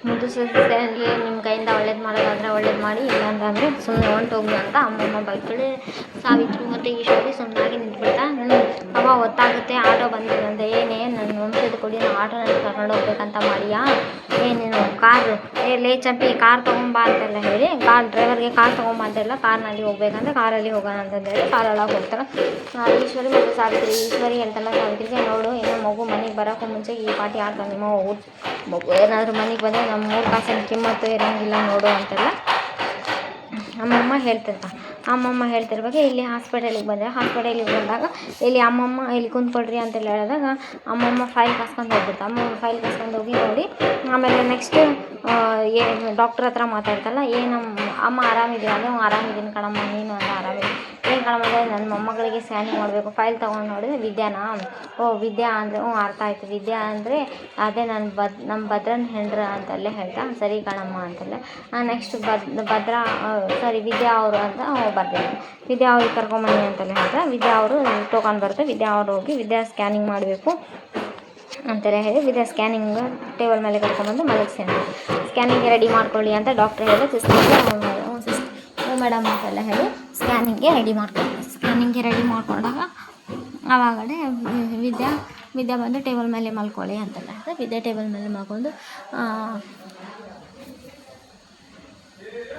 ಮುದ್ದು ಸೊಸೆ ಅಂದರೆ ನಿಮ್ಮ ಕೈಯಿಂದ ಒಳ್ಳೇದು ಮಾಡೋದಾದರೆ ಒಳ್ಳೇದು ಮಾಡಿ, ಇಲ್ಲ ಅಂತಂದರೆ ಸುಮ್ಮನೆ ಹೊಂಟೋಗಿ ಅಂತ ಅಮ್ಮಮ್ಮ ಬೈತಾಳೆ. ಸಾವಿತ್ರಿ ಮತ್ತು ಈಶ್ವರಿ ಸುಮ್ಮನಾಗಿ ನಿಂತ್ಬಿಡ್ತಾ. ಅವ ಹೊತ್ತಾಗುತ್ತೆ, ಆಟೋ ಬಂದಿದಂತೆ. ಏನೇ ನನ್ನ ವಂಶದ ಕೊಡಿ, ನಾನು ಆಟೋನಲ್ಲಿ ಕರ್ಕೊಂಡು ಹೋಗ್ಬೇಕಂತ ಮಾಡಿಯಾ? ಏನೇನು ಕಾರು ಲೇ ಚಂಪಿ ಕಾರ್ ತೊಗೊಂಬಾ ಅಂತೆಲ್ಲ ಹೇಳಿ ಡ್ರೈವರ್ಗೆ ಕಾರ್ ತೊಗೊಂಬಾ ಅಂತೆಲ್ಲ ಕಾರ್ನಲ್ಲಿ ಹೋಗ್ಬೇಕಂತ ಕಾರಲ್ಲಿ ಹೋಗೋಣ ಅಂತಂದೇಳಿ ಕಾರೊಳಗೆ ಹೋಗ್ತಾರೆ. ಈಶ್ವರಿ ಮತ್ತು ಈಶ್ವರಿ ಹೇಳ್ತಾಳೆ ಸಾವಿತ್ರಿಗೆ, ನೋಡು ಇನ್ನು ಮಗು ಮನೆಗೆ ಬರೋಕ್ಕೂ ಮುಂಚೆ ಈ ಪಾಟಿ ಆಡ್ತಾನೆ. ನಿಮ್ಮ ಮಗು ಏನಾದರೂ ಮನೆಗೆ ಬಂದರೆ ನಮ್ಮ 3 ಕಾಸಿನ ಕಿಮ್ಮತ್ತು ಇರೋಂಗಿಲ್ಲ ನೋಡು ಅಂತೆಲ್ಲ ಅಮ್ಮಮ್ಮ ಹೇಳ್ತಿರುವಾಗ ಇಲ್ಲಿ ಹಾಸ್ಪಿಟಲಿಗೆ ಬಂದಾಗ ಇಲ್ಲಿ ಅಮ್ಮಮ್ಮ ಇಲ್ಲಿ ಕುಂತ್ಕೊಳ್ರಿ ಅಂತೆಲ್ಲ ಹೇಳಿದಾಗ ಅಮ್ಮಮ್ಮ ಫೈಲ್ ಕಸ್ಕೊಂಡು ಹೋಗ್ಬಿಡ್ತಾರೆ. ಅಮ್ಮಮ್ಮ ಫೈಲ್ ಕಸ್ಕೊಂಡು ಹೋಗಿ ನೋಡಿ ಆಮೇಲೆ ನೆಕ್ಸ್ಟ್ ಏನು ಡಾಕ್ಟ್ರ್ ಹತ್ರ ಮಾತಾಡ್ತಲ್ಲ, ಅಮ್ಮ ಆರಾಮಿದೆಯಾ ಅಂದರೆ ಆರಾಮಿದ್ದೀನಿ ಕಣಮ್ಮ, ನೀನು ಅಂತ ಆರಾಮಿದ್ದೀನಿ. ಏನು ಕಣಮ್ಮ ಅಂದರೆ ನನ್ನ ಮೊಮ್ಮಗಳಿಗೆ ಸ್ಕ್ಯಾನಿಂಗ್ ಮಾಡಬೇಕು. ಫೈಲ್ ತೊಗೊಂಡು ನೋಡಿದ್ರೆ ವಿದ್ಯಾನಾ? ವಿದ್ಯಾ ಅಂದರೆ ಅರ್ಥ ಆಯಿತು. ವಿದ್ಯಾ ಅಂದರೆ ಅದೇ ನಮ್ಮ ಭದ್ರನ ಹೆಂಡ್ರ ಅಂತೆಲ್ಲ ಹೇಳ್ತಾ, ಸರಿ ಕಣಮ್ಮ ಅಂತೆಲ್ಲ. ನೆಕ್ಸ್ಟ್ ವಿದ್ಯಾ ಅವರು ಅಂತ ಬರ್ತೀನಿ. ವಿದ್ಯಾ ಅವ್ರಿಗೆ ಕರ್ಕೊಂಬನ್ನಿ ಅಂತೆಲ್ಲ ಹೇಳ್ತಾ ವಿದ್ಯಾ ಅವರು ಟೋಕನ್ ಬರುತ್ತೆ. ವಿದ್ಯಾ ಅವರು ಹೋಗಿ ವಿದ್ಯಾ ಸ್ಕ್ಯಾನಿಂಗ್ ಮಾಡಬೇಕು ಅಂತೆಲ್ಲ ಹೇಳಿ ವಿದ್ಯಾ ಸ್ಕ್ಯಾನಿಂಗ್ ಟೇಬಲ್ ಮೇಲೆ ಕರ್ಕೊಂಡ್ಬಂದು ಮಲಗಿಸ್ತೀನಿ. ಸ್ಕ್ಯಾನಿಂಗ್ಗೆ ರೆಡಿ ಮಾಡ್ಕೊಳ್ಳಿ ಅಂತ ಡಾಕ್ಟ್ರ್ ಹೇಳಿ ಹ್ಞೂ ಮೇಡಮ್ ಅಂತೆಲ್ಲ ಹೇಳಿ ಸ್ಕ್ಯಾನಿಂಗ್ಗೆ ರೆಡಿ ಮಾಡ್ಕೊಂಡಾಗ ಆವಾಗಲೇ ವಿದ್ಯಾ ಬಂದು ಟೇಬಲ್ ಮೇಲೆ ಮಲ್ಕೊಳ್ಳಿ ಅಂತೆಲ್ಲ ಹೇಳ್ತಾರೆ. ವಿದ್ಯಾ ಟೇಬಲ್ ಮೇಲೆ ಮಲ್ಕೊಂಡು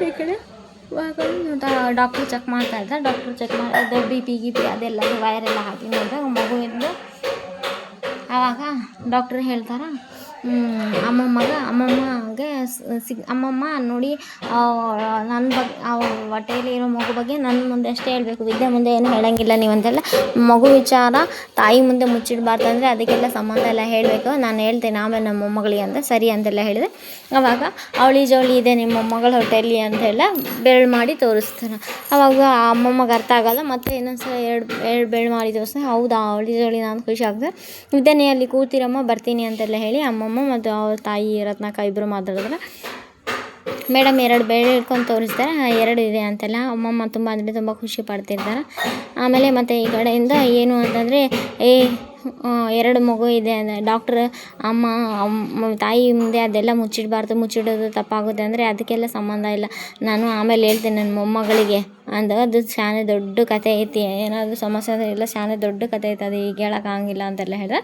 ಈ ಕಡೆ ಡಾಕ್ಟ್ರು ಚೆಕ್ ಮಾಡ್ತಾ ಇದ್ದಾರೆ. ಡಾಕ್ಟ್ರು ಚೆಕ್ ಮಾಡಿದ ಬಿ ಪಿ ಅದೆಲ್ಲ ವೈರೆಲ್ಲ ಹಾಕಿ ನೋಡಿದಾಗ ಮಗುವಿಂದು ಆವಾಗ ಡಾಕ್ಟ್ರು ಹೇಳ್ತಾರೆ ಅಮ್ಮಮ್ಮ ನೋಡಿ ನನ್ನ ಹೊಟ್ಟೆಯಲ್ಲಿ ಇರೋ ಮಗು ಬಗ್ಗೆ ನನ್ನ ಮುಂದೆ ಅಷ್ಟೇ ಹೇಳಬೇಕು, ವಿದ್ಯೆ ಮುಂದೆ ಏನು ಹೇಳೋಂಗಿಲ್ಲ ನೀವು ಅಂತೆಲ್ಲ. ಮಗು ವಿಚಾರ ತಾಯಿ ಮುಂದೆ ಮುಚ್ಚಿಡಬಾರ್ದು ಅಂದರೆ ಅದಕ್ಕೆಲ್ಲ ಸಂಬಂಧ ಎಲ್ಲ ಹೇಳಬೇಕು, ನಾನು ಹೇಳ್ತೇನೆ ಆಮೇಲೆ ನಮ್ಮ ಮೊಮ್ಮಗಳಿಗೆ ಅಂತ ಸರಿ ಅಂತೆಲ್ಲ ಹೇಳಿದೆ. ಆವಾಗ ಅವಳಿ ಜವಳಿ ಇದೆ ನಿಮ್ಮ ಮೊಮ್ಮಗಳ ಹೊಟ್ಟೆಯಲ್ಲಿ ಅಂತೆಲ್ಲ ಬೆರಳು ಮಾಡಿ ತೋರಿಸ್ತಾರೆ. ಆವಾಗ ಅಮ್ಮಮ್ಮಗೆ ಅರ್ಥ ಆಗೋಲ್ಲ. ಮತ್ತು ಇನ್ನೊಂದ್ಸಲ ಎರಡು ಬೆರಳು ಮಾಡಿ ತೋರಿಸ್ತಾರೆ. ಹೌದಾ ಅವಳಿ ಜವಳಿ ನಾನು ಖುಷಿ ಆಗ್ತದೆ. ವಿದ್ಯೆನೇ ಅಲ್ಲಿ ಕೂತಿರಮ್ಮ ಬರ್ತೀನಿ ಅಂತೆಲ್ಲ ಹೇಳಿ ಅಮ್ಮಮ್ಮ ಮತ್ತು ಅವ್ರ ತಾಯಿ ರತ್ನಾಕ ಇಬ್ಬರು ಮಾತಾಡಿದ್ರೆ ಮೇಡಮ್ 2 ಬೆರಳು ಹಿಡ್ಕೊಂಡು ತೋರಿಸ್ತಾರೆ. 2 ಇದೆ ಅಂತೆಲ್ಲ ಅಮ್ಮಮ್ಮ ತುಂಬ ಖುಷಿ ಪಡ್ತಿರ್ತಾರೆ. ಆಮೇಲೆ ಮತ್ತು ಈ ಕಡೆಯಿಂದ ಏನು ಅಂತಂದರೆ 2 ಮಗು ಇದೆ ಅಂದರೆ ಡಾಕ್ಟ್ರ್ ತಾಯಿ ಮುಂದೆ ಅದೆಲ್ಲ ಮುಚ್ಚಿಡೋದು ತಪ್ಪಾಗುತ್ತೆ ಅಂದರೆ ಅದಕ್ಕೆಲ್ಲ ಸಂಬಂಧ ಇಲ್ಲ, ನಾನು ಆಮೇಲೆ ಹೇಳ್ತೇನೆ ನನ್ನ ಮೊಮ್ಮಗಳಿಗೆ ಅಂದಾಗ ಅದು ಶಾನೆ ದೊಡ್ಡ ಕತೆ ಐತಿ, ಏನಾದರೂ ಸಮಸ್ಯೆ ಅಂದರೆ ಎಲ್ಲ ಶಾನೆ ದೊಡ್ಡ ಕತೆ ಐತೆ, ಅದು ಈಗ ಹೇಳೋಕ್ಕಾಗಿಲ್ಲ ಅಂತೆಲ್ಲ ಹೇಳಿದ್ರೆ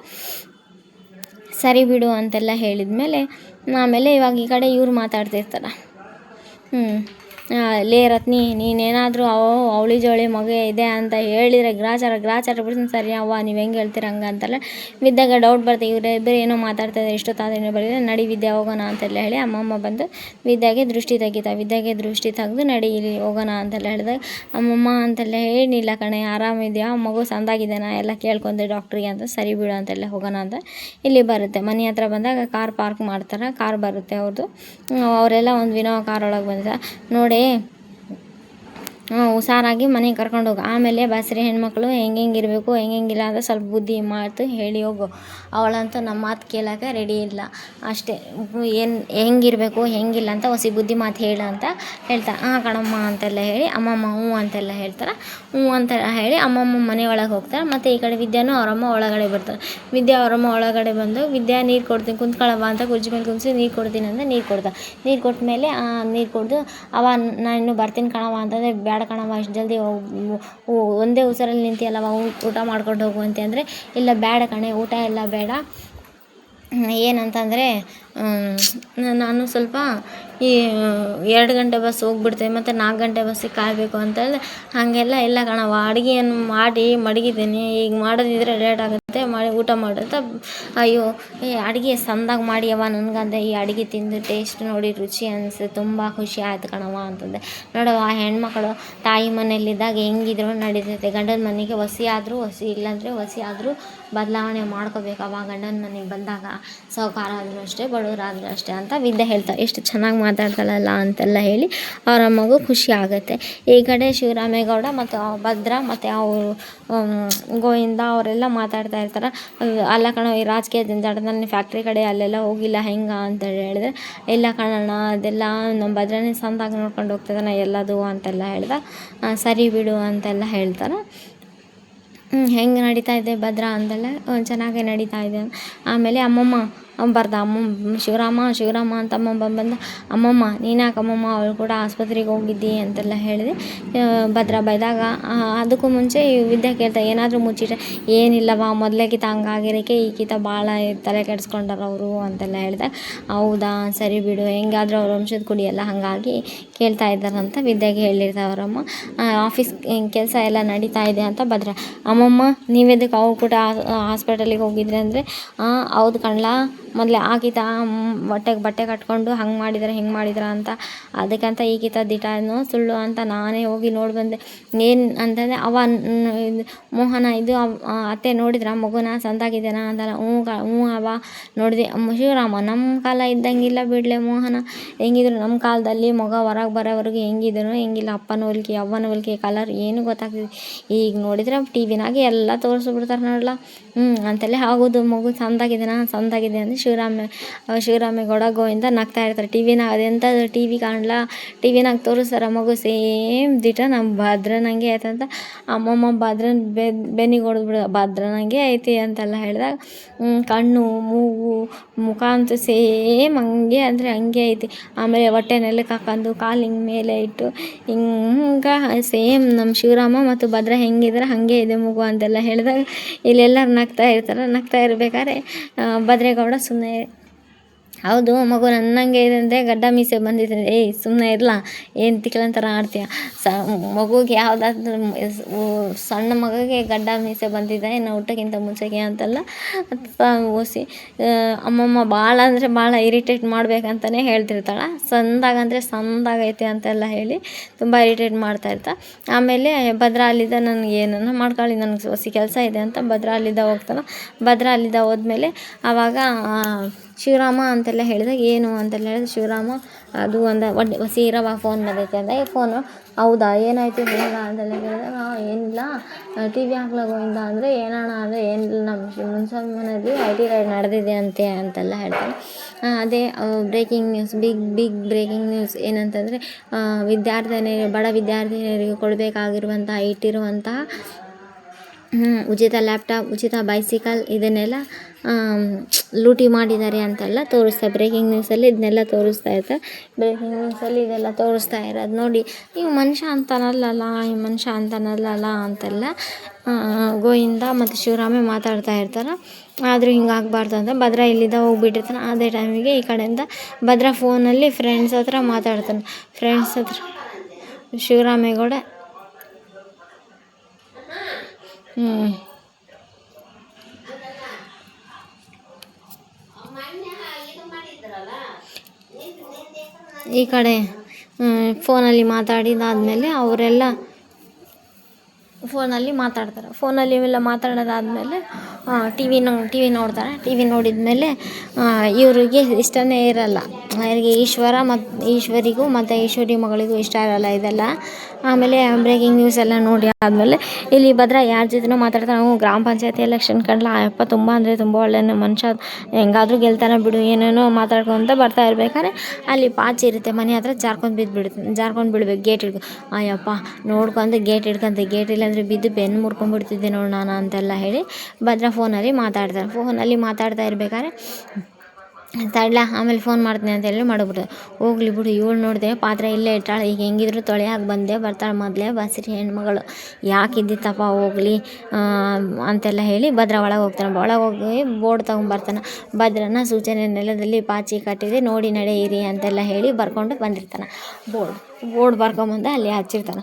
ಸರಿ ಬಿಡು ಅಂತೆಲ್ಲ ಹೇಳಿದ್ಮೇಲೆ ಆಮೇಲೆ ಇವಾಗ ಈ ಕಡೆ ಇವ್ರು ಮಾತಾಡ್ತಿರ್ತಾರೆ. ಲೇ ರತ್ನಿ ನೀನೇನಾದರೂ ಅವಳಿ ಜವಳಿ ಮಗ ಇದೆ ಅಂತ ಹೇಳಿದರೆ ಗ್ರಾಚಾರ ಬಿಡ್ತೀನಿ. ಸರಿ ಅವ್ವ ನೀವು ಹೆಂಗೆ ಹೇಳ್ತೀರ ಹಂಗೆ ಅಂತೆಲ್ಲ ವಿದ್ಯಾಗ ಡೌಟ್ ಬರ್ತದೆ. ಇವರಿಬ್ಬರು ಏನೋ ಮಾತಾಡ್ತಾಯಿದ್ದಾರೆ, ಇಷ್ಟೊತ್ತಾದ್ರೆ ಬರೀ ನಡಿ ವಿದ್ಯಾ ಹೋಗೋಣ ಅಂತೆಲ್ಲ ಹೇಳಿ ಅಮ್ಮಮ್ಮ ಬಂದು ವಿದ್ಯಾಗೆ ದೃಷ್ಟಿ ತೆಗೆದು ನಡಿ ಇಲ್ಲಿ ಹೋಗೋಣ ಅಂತೆಲ್ಲ ಹೇಳಿದಾಗ ಅಮ್ಮಮ್ಮ ಅಂತೆಲ್ಲ ಏನಿಲ್ಲ ಕಣೆ ಆರಾಮಿದೆಯಾ, ಮಗು ಸಂದಾಗಿದ್ದಾನ ಎಲ್ಲ ಕೇಳ್ಕೊಂಡೆ ಡಾಕ್ಟ್ರಿಗೆ ಅಂತ. ಸರಿ ಬಿಡು ಅಂತೆಲ್ಲ ಹೋಗೋಣ ಅಂತ ಇಲ್ಲಿ ಬರುತ್ತೆ. ಮನೆ ಹತ್ರ ಬಂದಾಗ ಕಾರ್ ಪಾರ್ಕ್ ಮಾಡ್ತಾರೆ. ಕಾರ್ ಬರುತ್ತೆ ಅವ್ರದ್ದು. ಅವರೆಲ್ಲ ಒಂದು ವಿನೋವ ಕಾರೊಳಗೆ ಬಂದಿದ್ದಾರೆ. ನೋಡಿ ಹುಷಾರಾಗಿ ಮನೆಗೆ ಕರ್ಕೊಂಡು ಹೋಗು, ಆಮೇಲೆ ಬಸ್ರಿ ಹೆಣ್ಮಕ್ಳು ಹೆಂಗಿರಬೇಕು ಹೆಂಗಿಲ್ಲ ಅಂತ ಸ್ವಲ್ಪ ಬುದ್ಧಿ ಮಾತು ಹೇಳಿ ಹೋಗು. ಅವಳಂತೂ ನಮ್ಮ ಮಾತು ಕೇಳೋಕ್ಕೆ ರೆಡಿ ಇಲ್ಲ ಅಷ್ಟೇ, ಏನು ಹೆಂಗಿರಬೇಕು ಹೆಂಗಿಲ್ಲ ಅಂತ ಹೊಸಿ ಬುದ್ಧಿ ಮಾತು ಹೇಳು ಅಂತ ಹೇಳ್ತಾರೆ. ಕಣಮ್ಮ ಅಂತೆಲ್ಲ ಹೇಳಿ ಅಮ್ಮಮ್ಮ ಹ್ಞೂ ಅಂತೆಲ್ಲ ಹೇಳ್ತಾರೆ. ಹ್ಞೂ ಅಂತೆಲ್ಲ ಹೇಳಿ ಅಮ್ಮಮ್ಮ ಮನೆ ಒಳಗೆ ಹೋಗ್ತಾರೆ. ಮತ್ತು ಈ ಕಡೆ ವಿದ್ಯಾನು ಅವರಮ್ಮ ಒಳಗಡೆ ಬರ್ತಾರೆ. ವಿದ್ಯಾ ಅವರಮ್ಮ ಒಳಗಡೆ ಬಂದು ವಿದ್ಯಾ ನೀರು ಕೊಡ್ತೀನಿ ಕುಂತ್ಕೊಳ್ಳವ ಅಂತ ಕುರ್ಚಿ ಮೇಲೆ ಕುಂದಿಸಿ ನೀರು ಕೊಡ್ತೀನಿ ಅಂದರೆ ನೀರು ಕೊಡ್ತಾರೆ. ನೀರು ಕೊಟ್ಟ ಮೇಲೆ ನೀರು ಕುಡಿದು ನಾನು ಇನ್ನೂ ಬರ್ತೀನಿ ಕಣವ ಅಂತಂದರೆ ಬೇಡ ಕಣವ ಅಷ್ಟು ಜಲ್ದಿ ಒಂದೇ ಉಸಿರಲ್ಲಿ ನಿಂತಿಯಲ್ಲವ ಊಟ ಮಾಡ್ಕೊಂಡು ಹೋಗುವಂತೆ ಅಂದರೆ ಇಲ್ಲ ಬೇಡ ಕಣೆ ಊಟ ಎಲ್ಲ ಬೇಡ, ಏನಂತಂದರೆ ನಾನು ಸ್ವಲ್ಪ ಈ 2 ಗಂಟೆ ಬಸ್ ಹೋಗ್ಬಿಡ್ತೇವೆ ಮತ್ತು 4 ಗಂಟೆ ಬಸ್ಸಿಗೆ ಕಾಯಬೇಕು ಅಂತೇಳಿ ಹಾಗೆಲ್ಲ ಇಲ್ಲ ಕಣವ, ಅಡುಗೆಯನ್ನು ಮಾಡಿ ಮಡಗಿದ್ದೀನಿ, ಈಗ ಮಾಡೋದಿದ್ರೆ ಲೇಟ್ ಆಗುತ್ತೆ, ಮಾಡಿ ಊಟ ಅಂತ ಅಯ್ಯೋ ಅಡುಗೆ ಸಂದಾಗ ಮಾಡಿಯವ ನನಗಂದೆ ಈ ಅಡುಗೆ ತಿಂದು ಟೇಸ್ಟ್ ನೋಡಿ ರುಚಿ ಅನಿಸ್ತು, ತುಂಬ ಖುಷಿ ಆಯ್ತು ಕಣವ ಅಂತಂದೆ. ನೋಡವ ಹೆಣ್ಮಕ್ಳು ತಾಯಿ ಮನೆಯಲ್ಲಿದ್ದಾಗ ಹೆಂಗಿದ್ರು ನಡೀತೈತೆ, ಗಂಡನ ಮನೆಗೆ ಹೊಸಿ ಇಲ್ಲಾಂದರೆ ಹೊಸಿ ಆದರೂ ಬದಲಾವಣೆ ಮಾಡ್ಕೋಬೇಕವ ಗಂಡನ ಮನೆಗೆ ಬಂದಾಗ, ಸಾಹುಕಾರ ಆದರೂ ಅಷ್ಟೇ ಬಡವರಾದರೂ ಅಷ್ಟೇ ಅಂತ ವಿದ್ಯೆ ಹೇಳ್ತಾರೆ. ಎಷ್ಟು ಚೆನ್ನಾಗಿ ಮಾತಾಡ್ತಾಳಲ್ಲ ಅಂತೆಲ್ಲ ಹೇಳಿ ಅವರ ಮಗು ಖುಷಿ ಆಗುತ್ತೆ. ಈ ಕಡೆ ಶಿವರಾಮೇಗೌಡ ಮತ್ತು ಭದ್ರ ಮತ್ತು ಅವರು ಗೋವಿಂದ ಅವರೆಲ್ಲ ಮಾತಾಡ್ತಾ ಇರ್ತಾರೆ. ಅಲ್ಲ ಕಣ ಈ ರಾಜಕೀಯ ಜಂಜಾಟದಲ್ಲಿ ಫ್ಯಾಕ್ಟ್ರಿ ಕಡೆ ಅಲ್ಲೆಲ್ಲ ಹೋಗಿಲ್ಲ ಹೆಂಗೆ ಅಂತ ಹೇಳಿದ್ರೆ ಇಲ್ಲ ಕಣಣ್ಣ ಅದೆಲ್ಲ ನಮ್ಮ ಭದ್ರನೇ ಸಂದಾಗಿ ನೋಡ್ಕೊಂಡು ಹೋಗ್ತಿದ್ದಾನೆ ಎಲ್ಲದು ಅಂತೆಲ್ಲ ಹೇಳ್ದೆ. ಸರಿ ಬಿಡು ಅಂತೆಲ್ಲ ಹೇಳ್ತಾರೆ. ಹೆಂಗೆ ನಡೀತಾ ಇದೆ ಭದ್ರ ಅಂತೆಲ್ಲ ಚೆನ್ನಾಗೇ ನಡೀತಾ ಇದೆ. ಆಮೇಲೆ ಅಮ್ಮಮ್ಮ ಬರ್ದ ಶಿವರಾಮ ಅಂತ ಅಮ್ಮ ಬಂದ, ಅಮ್ಮಮ್ಮ ನೀನು ಯಾಕೆ ಅಮ್ಮಮ್ಮ ಅವಳು ಕೂಡ ಆಸ್ಪತ್ರೆಗೆ ಹೋಗಿದ್ದಿ ಅಂತೆಲ್ಲ ಹೇಳಿದೆ. ಭದ್ರ ಬೈದಾಗ ಅದಕ್ಕೂ ಮುಂಚೆ ವಿದ್ಯಾ ಕೇಳ್ತಾ ಏನಾದರೂ ಮುಚ್ಚಿಟ್ರೆ, ಏನಿಲ್ಲವಾ ಮೊದಲೇಕಿತ ಹಂಗಾಗಿರೋಕ್ಕೆ ಈಕಿತ ಭಾಳ ತಲೆ ಕೆಡಿಸ್ಕೊಂಡಾರ ಅವರು ಅಂತೆಲ್ಲ ಹೇಳಿದಾಗ, ಹೌದಾ ಸರಿ ಬಿಡು, ಹೆಂಗಾದರೂ ಅವ್ರ ವಂಶದ ಕುಡಿಯಲ್ಲ ಹಾಗಾಗಿ ಕೇಳ್ತಾ ಇದ್ದಾರಂತ ವಿದ್ಯಾಗೆ ಹೇಳಿರ್ತಾವ್ರಮ್ಮ. ಆಫೀಸ್ ಕೆಲಸ ಎಲ್ಲ ನಡೀತಾ ಇದೆ ಅಂತ ಭದ್ರ, ಅಮ್ಮಮ್ಮ ನೀವೆದಕ್ಕೆ ಅವ್ರು ಕೂಡ ಹಾಸ್ಪಿಟಲಿಗೆ ಹೋಗಿದ್ರಿ ಅಂದರೆ, ಹೌದು ಕಣ್ಲಾ, ಮೊದಲೇ ಆಕಿತ ಹೊಟ್ಟೆಗೆ ಬಟ್ಟೆ ಕಟ್ಕೊಂಡು ಹಂಗೆ ಮಾಡಿದ್ರೆ ಹಿಂಗೆ ಮಾಡಿದ್ರೆ ಅಂತ, ಅದಕ್ಕಂತ ಈಕಿತ ದಿಟಾನು ಸುಳ್ಳು ಅಂತ ನಾನೇ ಹೋಗಿ ನೋಡಿ ಬಂದೆ. ಏನು ಅಂತಂದರೆ ಮೋಹನ ಇದು ಅತ್ತೆ ನೋಡಿದ್ರ ಮಗುನ ಸಂದಾಗಿದ್ದೇನಾ ಅಂತಲ್ಲ. ಹ್ಞೂ ಅವ ನೋಡಿದೆ. ಶಿವರಾಮ ನಮ್ಮ ಕಾಲ ಇದ್ದಂಗಿಲ್ಲ ಬಿಡಲೆ ಮೋಹನ, ಹೆಂಗಿದ್ರು ನಮ್ಮ ಕಾಲದಲ್ಲಿ ಮಗ ಹೊರಗೆ ಬರೋವರೆಗೂ ಹೆಂಗಿದ್ರು ಹೆಂಗಿಲ್ಲ, ಅಪ್ಪನ ಹೋಲಿಕೆ ಅವ್ವನ ಹೋಲಿಕೆ ಕಲರ್ ಏನು ಗೊತ್ತಾಗ್ತಿದೆ. ಈಗ ನೋಡಿದ್ರೆ ಟಿ ವಿನಾಗೆ ಎಲ್ಲ ತೋರಿಸ್ಬಿಡ್ತಾರೆ ನೋಡಲ್ಲ. ಅಂತೆಲ್ಲ ಆಗೋದು. ಮಗು ಸಂದಾಗಿದೆ ಅಂದರೆ ಶಿವರಾಮೇಗೌಡ ಗೋವಿಂದ ನಗ್ತಾ ಇರ್ತಾರೆ. ಟಿ ವಿನಾಗ ಅದೆಂಥದ್ದು ಟಿ ವಿ ಕಾಣಲ್ಲ, ಟಿ ವಿನಾಗ ತೋರಿಸ್ತಾರೆ ಮಗು ಸೇಮ್ ದಿಟ ನಮ್ಮ ಭದ್ರನಂಗೆ ಐತೆ ಅಂತ. ಅಮ್ಮಮ್ಮ ಭದ್ರನ ಬೆನ್ನಿಗೆ ಹೊಡೆದ್ಬಿಡು, ಭದ್ರನಂಗೆ ಐತಿ ಅಂತೆಲ್ಲ ಹೇಳಿದಾಗ, ಕಣ್ಣು ಮೂಗು ಮುಖ ಅಂತೂ ಸೇಮ್ ಹಂಗೆ ಅಂದರೆ ಹಂಗೆ ಐತಿ. ಆಮೇಲೆ ಹೊಟ್ಟೆ ನೆಲಕ್ಕೆ ಹಾಕೊಂಡು ಕಾಲು ಹಿಂಗೆ ಮೇಲೆ ಇಟ್ಟು ಹಿಂಗೆ ಸೇಮ್ ನಮ್ಮ ಶಿವರಾಮ ಮತ್ತು ಭದ್ರ ಹೆಂಗಿದ್ರೆ ಹಾಗೆ ಇದೆ ಮಗು ಅಂತೆಲ್ಲ ಹೇಳಿದಾಗ ಇಲ್ಲೆಲ್ಲರೂ ನಗ್ತಾ ಇರ್ಬೇಕಾದ್ರೆ ಭದ್ರೇಗೌಡ ಸುಮ್ಮನೆ, ಹೌದು ಮಗು ನನ್ನಂಗೆ ಇದೆ ಅಂದೆ, ಗಡ್ಡ ಮೀಸೆ ಬಂದಿದೆ, ಸುಮ್ಮನೆ ಇರಲ್ಲ, ಏನು ತಿಕ್ಲಂತರ ಆಡ್ತೀಯ, ಮಗುಗೆ ಯಾವುದಾದ್ರೂ ಸಣ್ಣ ಮಗುಗೆ ಗಡ್ಡ ಮೀಸೆ ಬಂದಿದೆ ಇನ್ನು ಊಟಕ್ಕಿಂತ ಮುಂಚೆಗೆ ಅಂತೆಲ್ಲ ಓಸಿ ಅಮ್ಮಮ್ಮ ಭಾಳ ಅಂದರೆ ಭಾಳ ಇರಿಟೇಟ್ ಮಾಡ್ಬೇಕಂತಲೇ ಹೇಳ್ತಿರ್ತಾಳೆ. ಸಂದಾಗಂದರೆ ಸಂದಾಗೈತೆ ಅಂತೆಲ್ಲ ಹೇಳಿ ತುಂಬ ಇರಿಟೇಟ್ ಮಾಡ್ತಾಯಿರ್ತಾಳೆ. ಆಮೇಲೆ ಭದ್ರ ಅಲ್ಲಿದ್ದ ನನಗೆ ಏನನ್ನ ಮಾಡ್ಕೊಳ್ಳಿ, ನನಗೆ ಹೊಸ ಕೆಲಸ ಇದೆ ಅಂತ ಭದ್ರ ಅಲ್ಲಿದ್ದ ಹೋಗ್ತಾನೆ. ಭದ್ರ ಅಲ್ಲಿದ್ದ ಹೋದ್ಮೇಲೆ ಆವಾಗ ಶಿವರಾಮ ಅಂತೆಲ್ಲ ಹೇಳಿದಾಗ, ಏನು ಅಂತೆಲ್ಲ ಹೇಳಿದ್ರೆ ಶಿವರಾಮ ಅದು ಸೀರವ ಫೋನ್ ಬಂದೈತೆ ಅಂದ. ಫೋನು ಹೌದಾ ಏನಾಯಿತು ಹೇಳ ಅಂತೆಲ್ಲ ಹೇಳಿದಾಗ, ಏನಿಲ್ಲ ಟಿ ವಿ ಹಾಕ್ಲಾಗೋಯಿಂದ ಅಂದರೆ ಏನೋಣ ಅಂದರೆ ಏನಿಲ್ಲ, ನಮ್ಮ ಮುನ್ಸಮ್ಮನಲ್ಲಿ IT ರೈಡ್ ನಡೆದಿದೆ ಅಂತೆಲ್ಲ ಹೇಳ್ತಾನೆ. ಅದೇ breaking news, big breaking news ಏನಂತಂದರೆ, ಬಡ ವಿದ್ಯಾರ್ಥಿನಿಯರಿಗೆ ಕೊಡಬೇಕಾಗಿರುವಂಥ ಇಟ್ಟಿರುವಂತಹ ಉಚಿತ ಲ್ಯಾಪ್ಟಾಪ್, ಉಚಿತ ಬೈಸಿಕಲ್ ಇದನ್ನೆಲ್ಲ ಲೂಟಿ ಮಾಡಿದ್ದಾರೆ ಅಂತೆಲ್ಲ ತೋರಿಸ್ತಾರೆ. ಬ್ರೇಕಿಂಗ್ ನ್ಯೂಸಲ್ಲಿ ಇದನ್ನೆಲ್ಲ ತೋರಿಸ್ತಾ ಇರ್ತಾರೆ. ಬ್ರೇಕಿಂಗ್ ನ್ಯೂಸಲ್ಲಿ ಇದೆಲ್ಲ ತೋರಿಸ್ತಾ ಇರೋದು ನೋಡಿ ಈ ಮನುಷ್ಯ ಅಂತಾನಲ್ಲ ಅಂತೆಲ್ಲ ಗೋವಿಂದ ಮತ್ತು ಶಿವರಾಮೇ ಮಾತಾಡ್ತಾ ಇರ್ತಾರೆ. ಆದರೂ ಹಿಂಗಾಗಬಾರ್ದು ಅಂತ ಭದ್ರ ಇಲ್ಲಿದ್ದ ಹೋಗ್ಬಿಟ್ಟಿರ್ತಾನೆ. ಅದೇ ಟೈಮಿಗೆ ಈ ಕಡೆಯಿಂದ ಭದ್ರ ಫೋನಲ್ಲಿ ಫ್ರೆಂಡ್ಸ್ ಹತ್ರ ಮಾತಾಡ್ತಾನೆ. ಫ್ರೆಂಡ್ಸ್ ಹತ್ರ ಶಿವರಾಮೇಗೌಡ ಈ ಕಡೆ ಫೋನಲ್ಲಿ ಮಾತಾಡಿದಾದ್ಮೇಲೆ ಅವರೆಲ್ಲ ಫೋನಲ್ಲಿ ಮಾತಾಡ್ತಾರೆ. ಫೋನಲ್ಲಿ ಇವೆಲ್ಲ ಮಾತಾಡೋದಾದಮೇಲೆ ಟಿ ವಿ ನೋಡ್ತಾರೆ. ಟಿ ವಿ ನೋಡಿದ್ಮೇಲೆ ಇವರಿಗೆ ಇಷ್ಟನೇ ಇರಲ್ಲ, ಅವರಿಗೆ ಈಶ್ವರಿಗೂ ಮತ್ತು ಈಶ್ವರಿ ಮಗಳಿಗೂ ಇಷ್ಟ ಇರಲ್ಲ ಇದೆಲ್ಲ. ಆಮೇಲೆ ಬ್ರೇಕಿಂಗ್ ನ್ಯೂಸ್ ಎಲ್ಲ ನೋಡಿ ಆದಮೇಲೆ ಇಲ್ಲಿ ಭದ್ರ ಯಾರ ಜೊತೆನೂ ಮಾತಾಡ್ತಾನೆ. ಗ್ರಾಮ ಪಂಚಾಯತಿ ಎಲೆಕ್ಷನ್ ಕಂಡ್ಲ ಅಪ್ಪ ತುಂಬ ಅಂದರೆ ತುಂಬ ಒಳ್ಳೆಯ ಮನುಷ್ಯ, ಹೆಂಗಾದರೂ ಗೆಲ್ತಾನೆ ಬಿಡು, ಏನೇನೋ ಮಾತಾಡ್ಕೊತ ಬರ್ತಾ ಇರ್ಬೇಕಾದ್ರೆ ಅಲ್ಲಿ ಪಾಚಿ ಇರುತ್ತೆ ಮನೆ ಹತ್ರ, ಜಾರ್ಕೊಂಡು ಬಿಡ್ಬೇಕು ಗೇಟ್ ಹಿಡ್ಕೊಂಡು. ಅಯ್ಯಪ್ಪ ನೋಡ್ಕೊಂಡು ಗೇಟ್ ಇಲ್ಲಾಂದರೆ ಬಿದ್ದು ಬೆನ್ನು ಮುರ್ಕೊಂಡ್ಬಿಡ್ತಿದ್ದೆ ನೋಡು ನಾನು ಅಂತೆಲ್ಲ ಹೇಳಿ ಭದ್ರ ಫೋನಲ್ಲಿ ಮಾತಾಡ್ತಾ ಇರ್ಬೇಕಾದ್ರೆ ತಡ್ಲ ಆಮೇಲೆ ಫೋನ್ ಮಾಡ್ತೀನಿ ಅಂತ ಹೇಳಿ ಮಾಡಿಬಿಟ್ಟು, ಹೋಗ್ಲಿ ಬಿಡು ಇವಳು ನೋಡಿದೆ ಪಾತ್ರೆ ಇಲ್ಲೇ ಇಟ್ಟಾಳೆ, ಈಗ ಹೆಂಗಿದ್ರು ತೊಳೆಯಾಗಿ ಬಂದೆ ಬರ್ತಾಳೆ, ಮೊದಲೇ ಬಸ್ರಿ ಹೆಣ್ಮಗಳು ಯಾಕಿದ್ದಿತ್ತಪ್ಪ ಹೋಗ್ಲಿ ಅಂತೆಲ್ಲ ಹೇಳಿ ಭದ್ರ ಒಳಗೆ ಹೋಗಿ ಬೋರ್ಡ್ ತೊಗೊಂಬರ್ತಾನೆ. ಭದ್ರನ ಸೂಚನೆ ನೆಲದಲ್ಲಿ ಪಾಚಿ ಕಟ್ಟಿದೆ ನೋಡಿ ನಡೆಯಿರಿ ಅಂತೆಲ್ಲ ಹೇಳಿ ಬರ್ಕೊಂಡು ಬಂದಿರ್ತಾನೆ. ಬೋರ್ಡ್ ಬರ್ಕೊಂಬಂದು ಅಲ್ಲಿ ಹಚ್ಚಿರ್ತಾನೆ.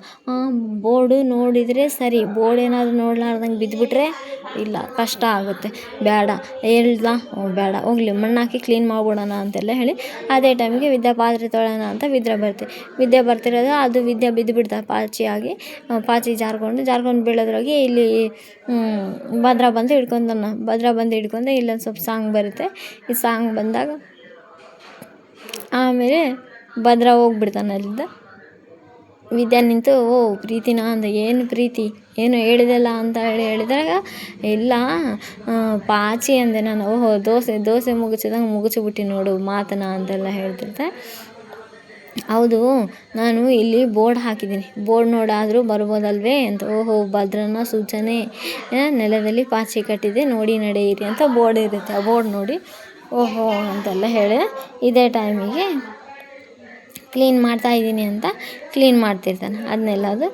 ಬೋರ್ಡು ನೋಡಿದರೆ ಸರಿ, ಬೋರ್ಡ್ ಏನಾದರೂ ನೋಡ್ಲಾರ್ದಂಗೆ ಬಿದ್ದುಬಿಟ್ರೆ ಇಲ್ಲ ಕಷ್ಟ ಆಗುತ್ತೆ, ಬೇಡ ಬೇಡ ಹೋಗ್ಲಿ ಮಣ್ಣಾಕಿ ಕ್ಲೀನ್ ಮಾಡ್ಬಿಡೋಣ ಅಂತೆಲ್ಲ ಹೇಳಿ ಅದೇ ಟೈಮಿಗೆ ವಿದ್ಯಾ ಪಾತ್ರೆ ತೊಳೆಯೋಣ ಅಂತ ವಿದ್ಯೆ ಬರ್ತಿರೋದು, ಅದು ವಿದ್ಯೆ ಬಿದ್ದುಬಿಡ್ತಾರೆ ಪಾಚಿ ಜಾರ್ಕೊಂಡು ಬೀಳೋದ್ರಾಗೆ ಇಲ್ಲಿ ಭದ್ರ ಬಂದು ಹಿಡ್ಕೊಂಡು ಇಲ್ಲೊಂದು ಸ್ವಲ್ಪ ಸಾಂಗ್ ಬರುತ್ತೆ. ಈ ಸಾಂಗ್ ಬಂದಾಗ ಆಮೇಲೆ ಭದ್ರ ಹೋಗ್ಬಿಡ್ತಾನೆ ಅಲ್ಲಿಂದ. ವಿದ್ಯಾ ನಿಂತು ಪ್ರೀತಿನ ಅಂದ, ಏನು ಪ್ರೀತಿ ಏನು ಹೇಳಿದೆಲ್ಲ ಅಂತ ಹೇಳಿದಾಗ, ಇಲ್ಲ ಪಾಚಿ ಅಂದೆ ನಾನು, ದೋಸೆ ಮುಗಿಸಿದಂಗೆ ಮುಗಿಸ್ಬಿಟ್ಟು ನೋಡು ಮಾತನ ಅಂತೆಲ್ಲ ಹೇಳ್ತಿರ್ತೆ. ಹೌದು ನಾನು ಇಲ್ಲಿ ಬೋರ್ಡ್ ಹಾಕಿದ್ದೀನಿ, ಬೋರ್ಡ್ ನೋಡಾದರೂ ಬರ್ಬೋದಲ್ವೇ ಅಂತ. ಭದ್ರನ ಸೂಚನೆ ನೆಲದಲ್ಲಿ ಪಾಚಿ ಕಟ್ಟಿದೆ ನೋಡಿ ನಡೆಯಿರಿ ಅಂತ ಬೋರ್ಡ್ ಇರುತ್ತೆ. ಆ ಬೋರ್ಡ್ ನೋಡಿ ಓಹೋ ಅಂತೆಲ್ಲ ಹೇಳಿ ಇದೇ ಟೈಮಿಗೆ ಕ್ಲೀನ್ ಮಾಡ್ತಾಯಿದ್ದೀನಿ ಅಂತ ಕ್ಲೀನ್ ಮಾಡ್ತಿರ್ತಾನೆ. ಅದನ್ನೆಲ್ಲದು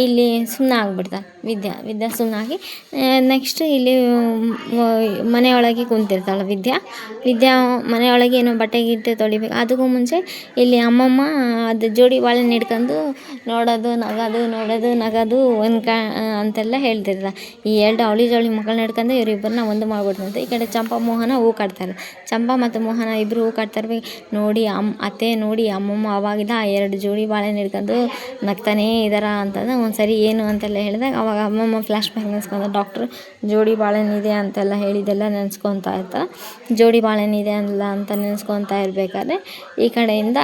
ಇಲ್ಲಿ ಸುಮ್ಮನೆ ಆಗಿಬಿಡ್ತಾನೆ ವಿದ್ಯಾ ಸುಮ್ಮನಾಗಿ ನೆಕ್ಸ್ಟ್ ಇಲ್ಲಿ ಮನೆಯೊಳಗೆ ಕುಂತಿರ್ತಾಳೆ ವಿದ್ಯಾ ಮನೆಯೊಳಗೆ ಏನೋ ಬಟ್ಟೆ ಗಿಟ್ಟೆ ತೊಳಿಬೇಕು. ಅದಕ್ಕೂ ಮುಂಚೆ ಇಲ್ಲಿ ಅಮ್ಮಮ್ಮ ಅದು ಜೋಡಿ ಬಾಳೆಹಣ್ಣು ಹಿಡ್ಕೊಂಡು ನೋಡೋದು ನಗೋದು ಅಂತೆಲ್ಲ ಹೇಳ್ತಿರ್ತಾರೆ. ಈ ಎರಡು ಅವಳಿ ಜವಳಿ ಮಕ್ಕಳನ್ನ ಹಿಡ್ಕೊಂಡು ಇವರಿಬ್ಬರನ್ನ ಒಂದು ಮಾಡ್ಬಿಡ್ತಂತೆ. ಈ ಕಡೆ ಚಂಪಾ ಮೋಹನ ಹೂ ಕಟ್ತಾರೆ. ಚಂಪಾ ಮತ್ತು ಮೋಹನ ಇಬ್ಬರು ಹೂ ಕಟ್ತಾರೆ. ನೋಡಿ ಅತ್ತೆ ನೋಡಿ ಅಮ್ಮಮ್ಮ ಅವಾಗಿದ್ದ ಆ ಎರಡು ಜೋಡಿ ಬಾಳೆಹಣ್ಣು ಹಿಡ್ಕೊಂಡು ನಗ್ತಾನೇ ಇದ್ದಾರ ಅಂತಂದ್ರೆ ಒಂದು ಸರಿ ಏನು ಅಂತೆಲ್ಲ ಹೇಳಿದಾಗ ಅವಾಗ ಅಮ್ಮಮ್ಮ ಫ್ಲ್ಯಾಶ್ ಬ್ಯಾಕ್ ನೆನೆಸ್ಕೊಂಡು ಡಾಕ್ಟ್ರು ಜೋಡಿ ಬಾಳೆಹಣ್ಣಿದೆ ಅಂತೆಲ್ಲ ಹೇಳಿದ್ದೆಲ್ಲ ನೆನೆಸ್ಕೊತಾ ಇರ್ತಾರೆ. ಜೋಡಿ ಬಾಳೆಹಣ್ಣಿದೆ ಅಲ್ಲ ಅಂತ ನೆನೆಸ್ಕೊತಾ ಇರಬೇಕಾದ್ರೆ ಈ ಕಡೆಯಿಂದ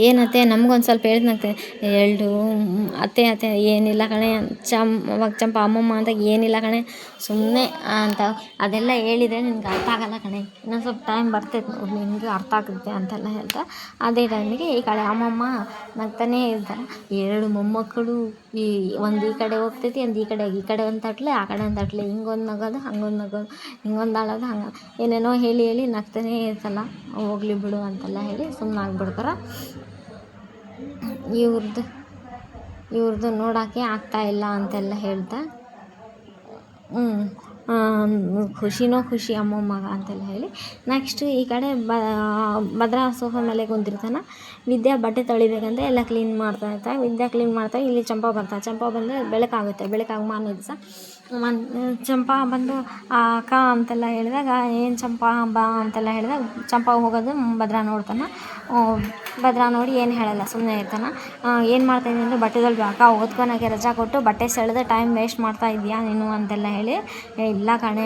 ಏನತ್ತೆ ನಮಗೊಂದು ಸ್ವಲ್ಪ ಹೇಳಿದ್ನಂತೆ ಅತ್ತೆ ಏನಿಲ್ಲ ಕಣೆ ಅವಾಗ ಚಂಪ ಅಮ್ಮಮ್ಮ ಅಂದಾಗ ಏನಿಲ್ಲ ಕಣೆ ಸುಮ್ಮನೆ ಅಂತ ಅದೆಲ್ಲ ಹೇಳಿದರೆ ನಿನ್ಗೆ ಅರ್ಥ ಆಗಲ್ಲ ಕಣೆ, ಇನ್ನೊಂದು ಸ್ವಲ್ಪ ಟೈಮ್ ಬರ್ತೈತೆ ನಿನಗೆ ಅರ್ಥ ಆಗುತ್ತೆ ಅಂತೆಲ್ಲ ಹೇಳ್ತಾರೆ. ಅದೇ ಟೈಮಿಗೆ ಈ ಕಡೆ ಅಮ್ಮಮ್ಮ ನಗ್ತಾನೇ ಇರ್ತಾರೆ. ಎರಡು ಮೊಮ್ಮಕ್ಕಳು ಒಂದು ಈ ಕಡೆ ಹೋಗ್ತೈತಿ, ಒಂದು ಈ ಕಡೆ ಒಂದು ತಟ್ಲೆ ಆ ಕಡೆ ಒಂದು ತಟ್ಲೆ, ಹಿಂಗೊಂದು ನಗೋದು ಹಂಗೊಂದು ನಗೋದು, ಹಿಂಗೊಂದು ಅಳೋದು ಹಂಗೆ ಏನೇನೋ ಹೇಳಿ ನಗ್ತಾನೇ ಇರ್ತಲ್ಲ. ಹೋಗ್ಲಿ ಬಿಡು ಅಂತೆಲ್ಲ ಹೇಳಿ ಸುಮ್ಮನಾಗ್ಬಿಡ್ತಾರೆ. ಇವ್ರದ್ದು ನೋಡೋಕ್ಕೆ ಆಗ್ತಾಯಿಲ್ಲ ಅಂತೆಲ್ಲ ಹೇಳ್ತಾ ಖುಷಿ ಅಮ್ಮಮ್ಮಗ ಅಂತೆಲ್ಲ ಹೇಳಿ ನೆಕ್ಸ್ಟ್ ಈ ಕಡೆ ಭದ್ರಾ ಸೋಫಾ ಮೇಲೆ ಕುಂತಿರ್ತಾನೆ. ವಿದ್ಯಾ ಬಟ್ಟೆ ತೊಳಿಬೇಕಂತ ಎಲ್ಲ ಕ್ಲೀನ್ ಮಾಡ್ತಾಯಿರ್ತಾಳೆ. ವಿದ್ಯಾ ಕ್ಲೀನ್ ಮಾಡ್ತಾಳೆ. ಇಲ್ಲಿ ಚಂಪಾ ಬಂದರೆ ಬೆಳಕಾಗಿ ಮಾರನೇ ದಿವಸ ಚಂಪಾ ಬಂದು ಅಕ್ಕ ಅಂತೆಲ್ಲ ಹೇಳಿದಾಗ ಏನು ಚಂಪಾ ಬಾ ಅಂತೆಲ್ಲ ಹೇಳಿದಾಗ ಚಂಪಾ ಹೋಗೋದು ಭದ್ರಾ ನೋಡ್ತಾನೆ. ಭದ್ರಾ ನೋಡಿ ಏನು ಹೇಳಲ್ಲ, ಸುಮ್ಮನೆ ಇರ್ತಾನೆ. ಏನು ಮಾಡ್ತಾಯಿದ್ದೀನಿ ಅಂದರೆ ಬಟ್ಟೆ ತೊಳ್ಬೇಕು ಅಕ್ಕ, ಓದ್ಕೊಳಕ್ಕೆ ರಜಾ ಕೊಟ್ಟು ಬಟ್ಟೆ ಸೆಳೆದು ಟೈಮ್ ವೇಸ್ಟ್ ಮಾಡ್ತಾ ಇದೆಯಾ ನೀನು ಅಂತೆಲ್ಲ ಹೇಳಿ ಇಲ್ಲ ಕಣೆ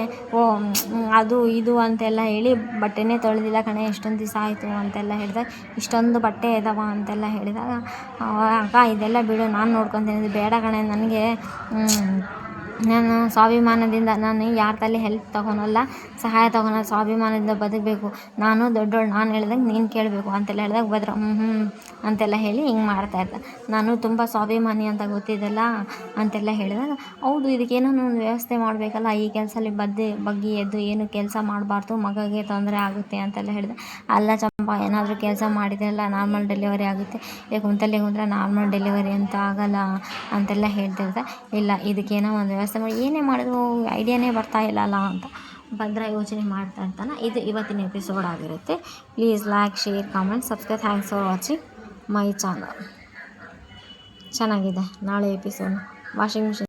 ಅದು ಇದು ಅಂತೆಲ್ಲ ಹೇಳಿ ಬಟ್ಟೆನೇ ತೊಳೆದಿಲ್ಲ ಕಣೆ ಎಷ್ಟೊಂದು ದಿವಸ ಆಯಿತು ಅಂತೆಲ್ಲ ಹೇಳಿದಾಗ ಇಷ್ಟೊಂದು ಬಟ್ಟೆ ಇದಾವ ಅಂತೆಲ್ಲ ಹೇಳಿದಾಗ ಅಕ್ಕ ಇದೆಲ್ಲ ಬಿಡು ನಾನು ನೋಡ್ಕೊತೀನಿ, ಬೇಡ ಕಣೆ ನನಗೆ ನಾನು ಸ್ವಾಭಿಮಾನದಿಂದ ನಾನು ಯಾರ ತಲೆ ಹೆಲ್ಪ್ ತೊಗೊಳಲ್ಲ, ಸಹಾಯ ತೊಗೊಳಲ್ಲ, ಸ್ವಾಭಿಮಾನದಿಂದ ಬದುಕಬೇಕು, ನಾನು ದೊಡ್ಡೋಳು, ನಾನು ಹೇಳ್ದಂಗೆ ನೀನು ಕೇಳಬೇಕು ಅಂತೆಲ್ಲ ಹೇಳಿದಾಗ ಭದ್ರ ಅಂತೆಲ್ಲ ಹೇಳಿ ಹಿಂಗೆ ಮಾಡ್ತಾಯಿರ್ತಾರೆ. ನಾನು ತುಂಬ ಸ್ವಾಭಿಮಾನಿ ಅಂತ ಗೊತ್ತಿದ್ದಲ್ಲ ಅಂತೆಲ್ಲ ಹೇಳಿದಾಗ ಹೌದು ಇದಕ್ಕೇನೋ ಒಂದು ವ್ಯವಸ್ಥೆ ಮಾಡಬೇಕಲ್ಲ, ಈ ಕೆಲಸದಲ್ಲಿ ಬಗ್ಗಿ ಎದ್ದು ಏನು ಕೆಲಸ ಮಾಡಬಾರ್ದು, ಮಗಗೆ ತೊಂದರೆ ಆಗುತ್ತೆ ಅಂತೆಲ್ಲ ಹೇಳಿದೆ. ಅಲ್ಲ ಚಂಪಾ ಏನಾದರೂ ಕೆಲಸ ಮಾಡಿದ್ರಲ್ಲ ನಾರ್ಮಲ್ ಡೆಲಿವರಿ ಆಗುತ್ತೆ, ಕುಂತಲ್ಲೇ ಕುಂತ್ರೆ ನಾರ್ಮಲ್ ಡೆಲಿವರಿ ಅಂತ ಆಗಲ್ಲ ಅಂತೆಲ್ಲ ಹೇಳ್ತಿರ್ತಾರೆ. ಇಲ್ಲ ಇದಕ್ಕೇನೋ ಒಂದು ವ್ಯವಸ್ಥೆ ಮಾಡಿ ಏನೇ ಮಾಡಿದ್ರು ಐಡಿಯಾನೇ ಬರ್ತಾ ಇಲ್ಲಲ್ಲ ಅಂತ ಭದ್ರ ಯೋಚನೆ ಮಾಡ್ತಾ ಇರ್ತಾನೆ. ಇದು ಇವತ್ತಿನ ಎಪಿಸೋಡ್ ಆಗಿರುತ್ತೆ. Please like, share, comment, subscribe. Thanks for watching my channel. ಚೆನ್ನಾಗಿದೆ ನಾಳೆ ಎಪಿಸೋಡ್. Washing machine